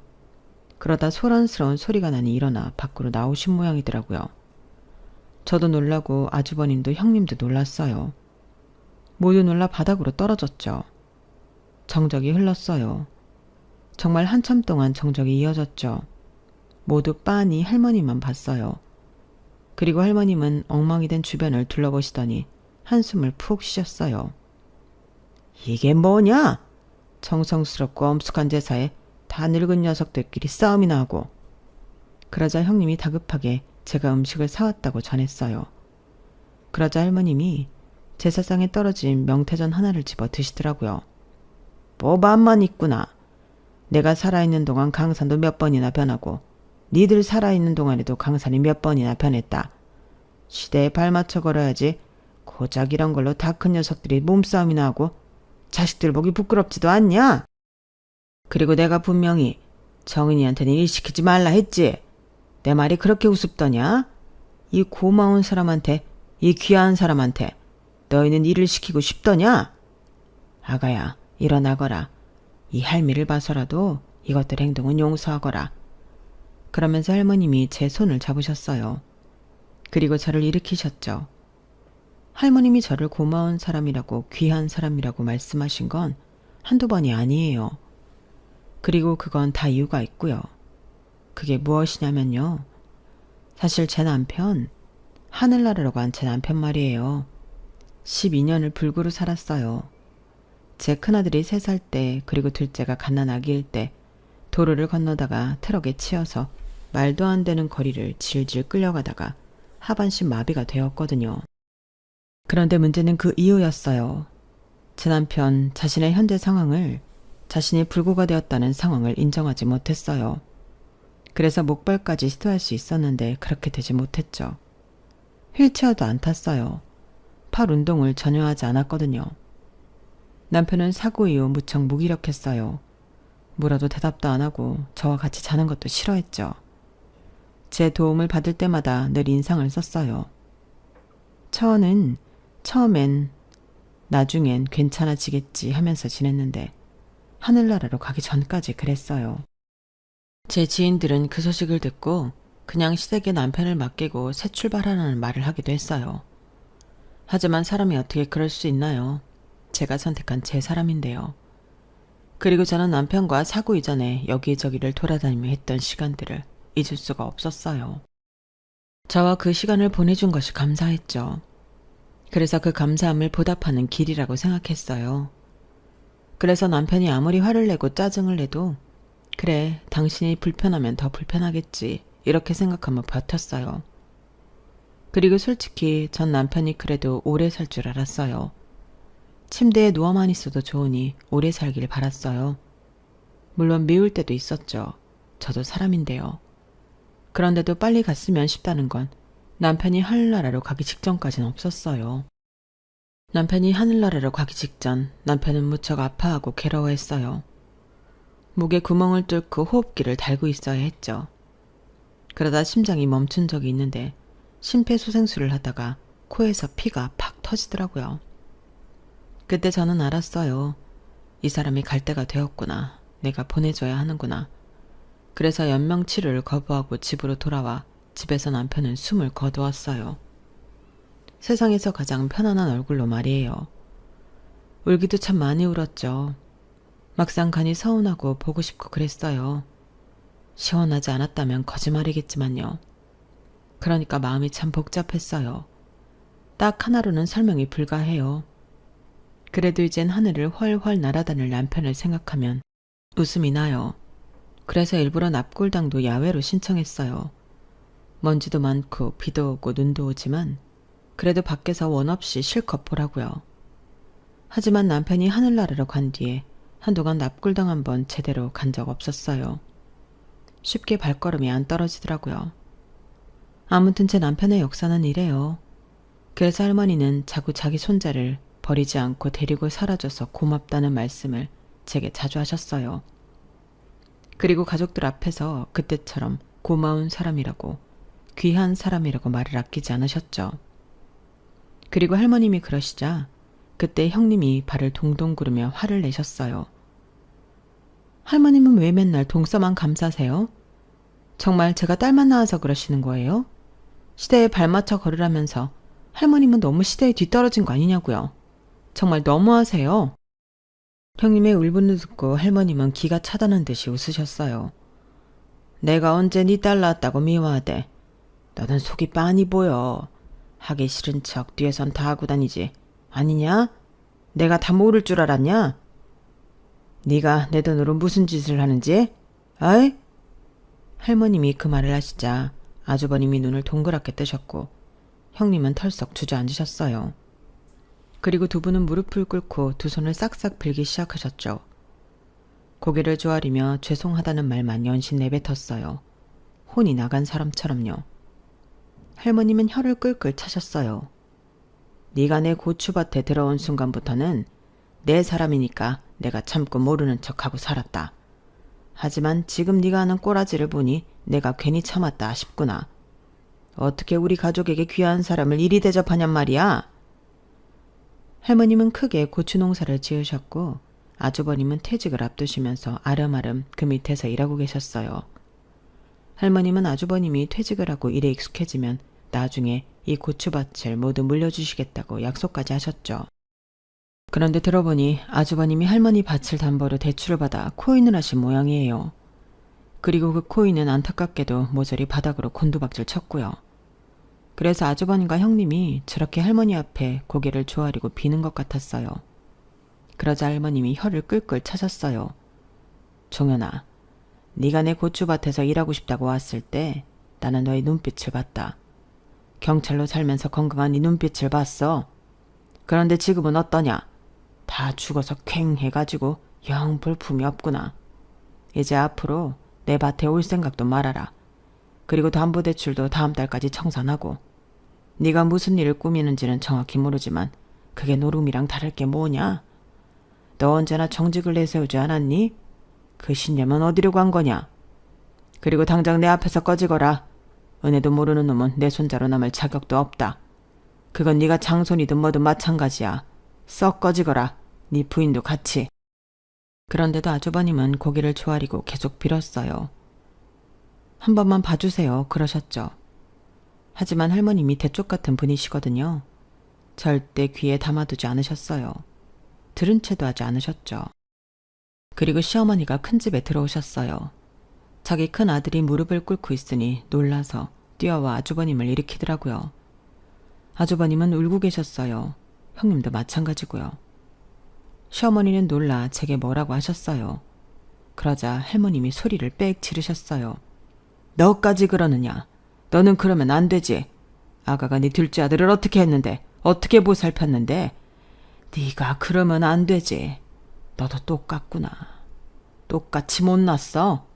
그러다 소란스러운 소리가 나니 일어나 밖으로 나오신 모양이더라고요. 저도 놀라고 아주버님도 형님도 놀랐어요. 모두 놀라 바닥으로 떨어졌죠. 정적이 흘렀어요. 정말 한참 동안 정적이 이어졌죠. 모두 빤히 할머니만 봤어요. 그리고 할머님은 엉망이 된 주변을 둘러보시더니 한숨을 푹 쉬셨어요. 이게 뭐냐? 정성스럽고 엄숙한 제사에 다 늙은 녀석들끼리 싸움이나 하고. 그러자 형님이 다급하게 제가 음식을 사왔다고 전했어요. 그러자 할머님이 제사상에 떨어진 명태전 하나를 집어 드시더라고요. 뭐만만 있구나. 내가 살아있는 동안 강산도 몇 번이나 변하고 니들 살아있는 동안에도 강산이 몇 번이나 변했다. 시대에 발맞춰 걸어야지 고작 이런 걸로 다 큰 녀석들이 몸싸움이나 하고 자식들 보기 부끄럽지도 않냐? 그리고 내가 분명히 정은이한테는 일 시키지 말라 했지. 내 말이 그렇게 우습더냐? 이 고마운 사람한테, 이 귀한 사람한테 너희는 일을 시키고 싶더냐? 아가야, 일어나거라. 이 할미를 봐서라도 이것들 행동은 용서하거라. 그러면서 할머님이 제 손을 잡으셨어요. 그리고 저를 일으키셨죠. 할머님이 저를 고마운 사람이라고 귀한 사람이라고 말씀하신 건 한두 번이 아니에요. 그리고 그건 다 이유가 있고요. 그게 무엇이냐면요. 사실 제 남편, 하늘나라로 간 제 남편 말이에요. 12년을 불구로 살았어요. 제 큰아들이 3살 때 그리고 둘째가 갓난아기일 때 도로를 건너다가 트럭에 치여서 말도 안 되는 거리를 질질 끌려가다가 하반신 마비가 되었거든요. 그런데 문제는 그 이유였어요. 제 남편 자신의 현재 상황을 자신이 불구가 되었다는 상황을 인정하지 못했어요. 그래서 목발까지 시도할 수 있었는데 그렇게 되지 못했죠. 휠체어도 안 탔어요. 팔 운동을 전혀 하지 않았거든요. 남편은 사고 이후 무척 무기력했어요. 물어도 대답도 안 하고 저와 같이 자는 것도 싫어했죠. 제 도움을 받을 때마다 늘 인상을 썼어요. 처음엔 나중엔 괜찮아지겠지 하면서 지냈는데 하늘나라로 가기 전까지 그랬어요. 제 지인들은 그 소식을 듣고 그냥 시댁에 남편을 맡기고 새 출발하라는 말을 하기도 했어요. 하지만 사람이 어떻게 그럴 수 있나요? 제가 선택한 제 사람인데요. 그리고 저는 남편과 사고 이전에 여기저기를 돌아다니며 했던 시간들을 잊을 수가 없었어요. 저와 그 시간을 보내준 것이 감사했죠. 그래서 그 감사함을 보답하는 길이라고 생각했어요. 그래서 남편이 아무리 화를 내고 짜증을 내도 그래, 당신이 불편하면 더 불편하겠지 이렇게 생각하며 버텼어요. 그리고 솔직히 전 남편이 그래도 오래 살 줄 알았어요. 침대에 누워만 있어도 좋으니 오래 살길 바랐어요. 물론 미울 때도 있었죠. 저도 사람인데요. 그런데도 빨리 갔으면 싶다는 건 남편이 하늘나라로 가기 직전까지는 없었어요. 남편이 하늘나라로 가기 직전 남편은 무척 아파하고 괴로워했어요. 목에 구멍을 뚫고 호흡기를 달고 있어야 했죠. 그러다 심장이 멈춘 적이 있는데 심폐소생술을 하다가 코에서 피가 팍 터지더라고요. 그때 저는 알았어요. 이 사람이 갈 때가 되었구나. 내가 보내줘야 하는구나. 그래서 연명치료를 거부하고 집으로 돌아와 집에서 남편은 숨을 거두었어요. 세상에서 가장 편안한 얼굴로 말이에요. 울기도 참 많이 울었죠. 막상 간이 서운하고 보고 싶고 그랬어요. 시원하지 않았다면 거짓말이겠지만요. 그러니까 마음이 참 복잡했어요. 딱 하나로는 설명이 불가해요. 그래도 이젠 하늘을 훨훨 날아다닐 남편을 생각하면 웃음이 나요. 그래서 일부러 납골당도 야외로 신청했어요. 먼지도 많고 비도 오고 눈도 오지만 그래도 밖에서 원 없이 실컷 보라고요. 하지만 남편이 하늘나라로 간 뒤에 한동안 납골당 한번 제대로 간 적 없었어요. 쉽게 발걸음이 안 떨어지더라고요. 아무튼 제 남편의 역사는 이래요. 그래서 할머니는 자꾸 자기 손자를 버리지 않고 데리고 사라져서 고맙다는 말씀을 제게 자주 하셨어요. 그리고 가족들 앞에서 그때처럼 고마운 사람이라고 귀한 사람이라고 말을 아끼지 않으셨죠. 그리고 할머님이 그러시자 그때 형님이 발을 동동 구르며 화를 내셨어요. 할머님은 왜 맨날 동서만 감싸세요? 정말 제가 딸만 낳아서 그러시는 거예요? 시대에 발맞춰 걸으라면서 할머님은 너무 시대에 뒤떨어진 거 아니냐고요. 정말 너무하세요. 형님의 울분을 듣고 할머님은 기가 차다는 듯이 웃으셨어요. 내가 언제 네 딸 낳았다고 미워하대. 너는 속이 빤히 보여. 하기 싫은 척 뒤에선 다 하고 다니지. 아니냐? 내가 다 모를 줄 알았냐? 네가 내 돈으로 무슨 짓을 하는지? 아이? 할머님이 그 말을 하시자 아주버님이 눈을 동그랗게 뜨셨고 형님은 털썩 주저앉으셨어요. 그리고 두 분은 무릎을 꿇고 두 손을 싹싹 빌기 시작하셨죠. 고개를 조아리며 죄송하다는 말만 연신 내뱉었어요. 혼이 나간 사람처럼요. 할머님은 혀를 끌끌 차셨어요. 네가 내 고추밭에 들어온 순간부터는 내 사람이니까 내가 참고 모르는 척하고 살았다. 하지만 지금 네가 하는 꼬라지를 보니 내가 괜히 참았다 싶구나. 어떻게 우리 가족에게 귀한 사람을 이리 대접하냔 말이야. 할머님은 크게 고추 농사를 지으셨고 아주버님은 퇴직을 앞두시면서 아름아름 그 밑에서 일하고 계셨어요. 할머님은 아주버님이 퇴직을 하고 일에 익숙해지면 나중에 이 고추밭을 모두 물려주시겠다고 약속까지 하셨죠. 그런데 들어보니 아주버님이 할머니 밭을 담보로 대출을 받아 코인을 하신 모양이에요. 그리고 그 코인은 안타깝게도 모조리 바닥으로 곤두박질 쳤고요. 그래서 아주버님과 형님이 저렇게 할머니 앞에 고개를 조아리고 비는 것 같았어요. 그러자 할머님이 혀를 끌끌 차셨어요. 종현아, 네가 내 고추밭에서 일하고 싶다고 왔을 때 나는 너의 눈빛을 봤다. 경찰로 살면서 건강한 네 눈빛을 봤어. 그런데 지금은 어떠냐? 다 죽어서 퀭 해가지고 영 볼품이 없구나. 이제 앞으로 내 밭에 올 생각도 말아라. 그리고 담보대출도 다음 달까지 청산하고. 네가 무슨 일을 꾸미는지는 정확히 모르지만 그게 노름이랑 다를 게 뭐냐? 너 언제나 정직을 내세우지 않았니? 그 신념은 어디로 간 거냐? 그리고 당장 내 앞에서 꺼지거라. 은혜도 모르는 놈은 내 손자로 남을 자격도 없다. 그건 네가 장손이든 뭐든 마찬가지야. 썩 꺼지거라. 네 부인도 같이. 그런데도 아주버님은 고개를 조아리고 계속 빌었어요. 한 번만 봐주세요. 그러셨죠. 하지만 할머님이 대쪽 같은 분이시거든요. 절대 귀에 담아두지 않으셨어요. 들은 채도 하지 않으셨죠. 그리고 시어머니가 큰 집에 들어오셨어요. 자기 큰 아들이 무릎을 꿇고 있으니 놀라서 뛰어와 아주버님을 일으키더라고요. 아주버님은 울고 계셨어요. 형님도 마찬가지고요. 시어머니는 놀라 제게 뭐라고 하셨어요. 그러자 할머님이 소리를 빽 지르셨어요. 너까지 그러느냐? 너는 그러면 안 되지. 아가가 네 둘째 아들을 어떻게 했는데, 어떻게 보살폈는데? 네가 그러면 안 되지. 너도 똑같구나. 똑같이 못났어.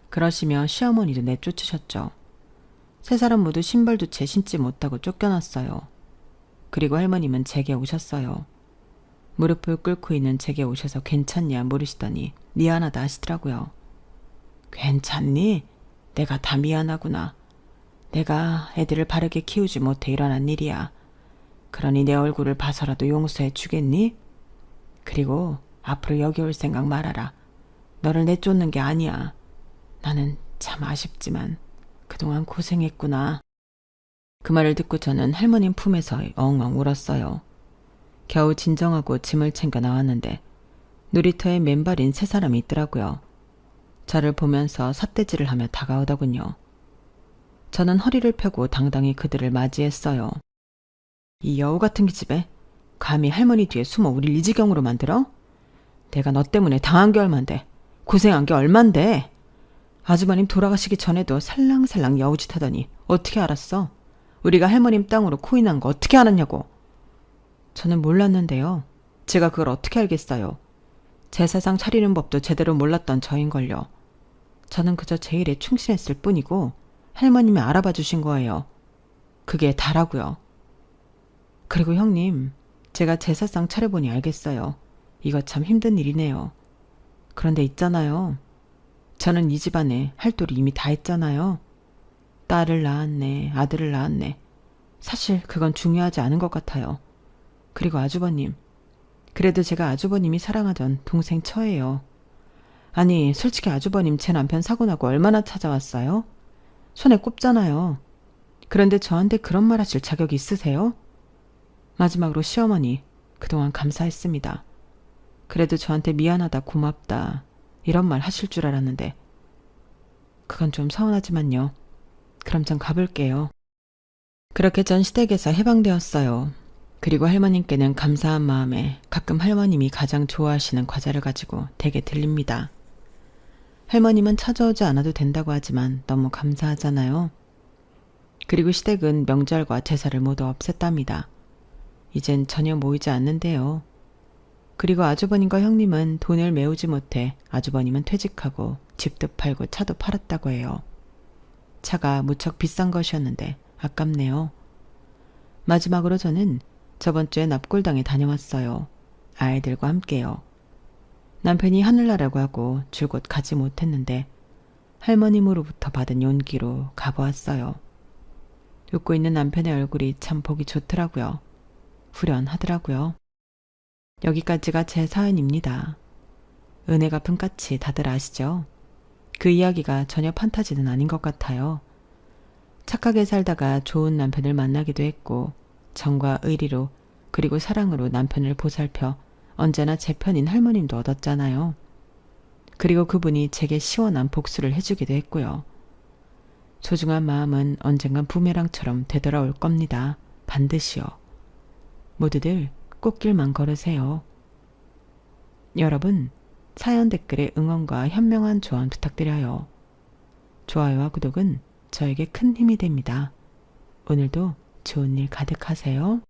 그러시며 시어머니도 내쫓으셨죠. 세 사람 모두 신발도 채 신지 못하고 쫓겨났어요. 그리고 할머님은 제게 오셨어요. 무릎을 꿇고 있는 제게 오셔서 괜찮냐 물으시더니 미안하다 하시더라고요. 괜찮니? 내가 다 미안하구나. 내가 애들을 바르게 키우지 못해 일어난 일이야. 그러니 내 얼굴을 봐서라도 용서해 주겠니? 그리고 앞으로 여기 올 생각 말아라. 너를 내쫓는 게 아니야. 나는 참 아쉽지만 그동안 고생했구나. 그 말을 듣고 저는 할머님 품에서 엉엉 울었어요. 겨우 진정하고 짐을 챙겨 나왔는데 놀이터에 맨발인 세 사람이 있더라고요. 저를 보면서 삿대질을 하며 다가오더군요. 저는 허리를 펴고 당당히 그들을 맞이했어요. 이 여우 같은 기집애, 감히 할머니 뒤에 숨어 우릴 이 지경으로 만들어? 내가 너 때문에 당한 게 얼만데, 고생한 게 얼만데. 아주버님 돌아가시기 전에도 살랑살랑 여우짓 하더니 어떻게 알았어? 우리가 할머님 땅으로 코인한 거 어떻게 알았냐고. 저는 몰랐는데요. 제가 그걸 어떻게 알겠어요. 제사상 차리는 법도 제대로 몰랐던 저인걸요. 저는 그저 제 일에 충실했을 뿐이고 할머님이 알아봐 주신 거예요. 그게 다라고요. 그리고 형님, 제가 제사상 차려보니 알겠어요. 이거 참 힘든 일이네요. 그런데 있잖아요. 저는 이 집안에 할 도리 이미 다 했잖아요. 딸을 낳았네, 아들을 낳았네. 사실 그건 중요하지 않은 것 같아요. 그리고 아주버님, 그래도 제가 아주버님이 사랑하던 동생 처예요. 아니, 솔직히 아주버님 제 남편 사고 나고 얼마나 찾아왔어요? 손에 꼽잖아요. 그런데 저한테 그런 말 하실 자격이 있으세요? 마지막으로 시어머니, 그동안 감사했습니다. 그래도 저한테 미안하다, 고맙다 이런 말 하실 줄 알았는데 그건 좀 서운하지만요. 그럼 전 가볼게요. 그렇게 전 시댁에서 해방되었어요. 그리고 할머님께는 감사한 마음에 가끔 할머님이 가장 좋아하시는 과자를 가지고 댁에 들립니다. 할머님은 찾아오지 않아도 된다고 하지만 너무 감사하잖아요. 그리고 시댁은 명절과 제사를 모두 없앴답니다. 이젠 전혀 모이지 않는데요. 그리고 아주버님과 형님은 돈을 메우지 못해 아주버님은 퇴직하고 집도 팔고 차도 팔았다고 해요. 차가 무척 비싼 것이었는데 아깝네요. 마지막으로 저는 저번 주에 납골당에 다녀왔어요. 아이들과 함께요. 남편이 하늘나라고 하고 줄곧 가지 못했는데 할머님으로부터 받은 용기로 가보았어요. 웃고 있는 남편의 얼굴이 참 보기 좋더라고요. 후련하더라고요. 여기까지가 제 사연입니다. 은혜 갚은 까치 다들 아시죠? 그 이야기가 전혀 판타지는 아닌 것 같아요. 착하게 살다가 좋은 남편을 만나기도 했고 정과 의리로 그리고 사랑으로 남편을 보살펴 언제나 제 편인 할머님도 얻었잖아요. 그리고 그분이 제게 시원한 복수를 해주기도 했고요. 소중한 마음은 언젠간 부메랑처럼 되돌아올 겁니다. 반드시요. 모두들 꽃길만 걸으세요. 여러분, 사연 댓글에 응원과 현명한 조언 부탁드려요. 좋아요와 구독은 저에게 큰 힘이 됩니다. 오늘도 좋은 일 가득하세요.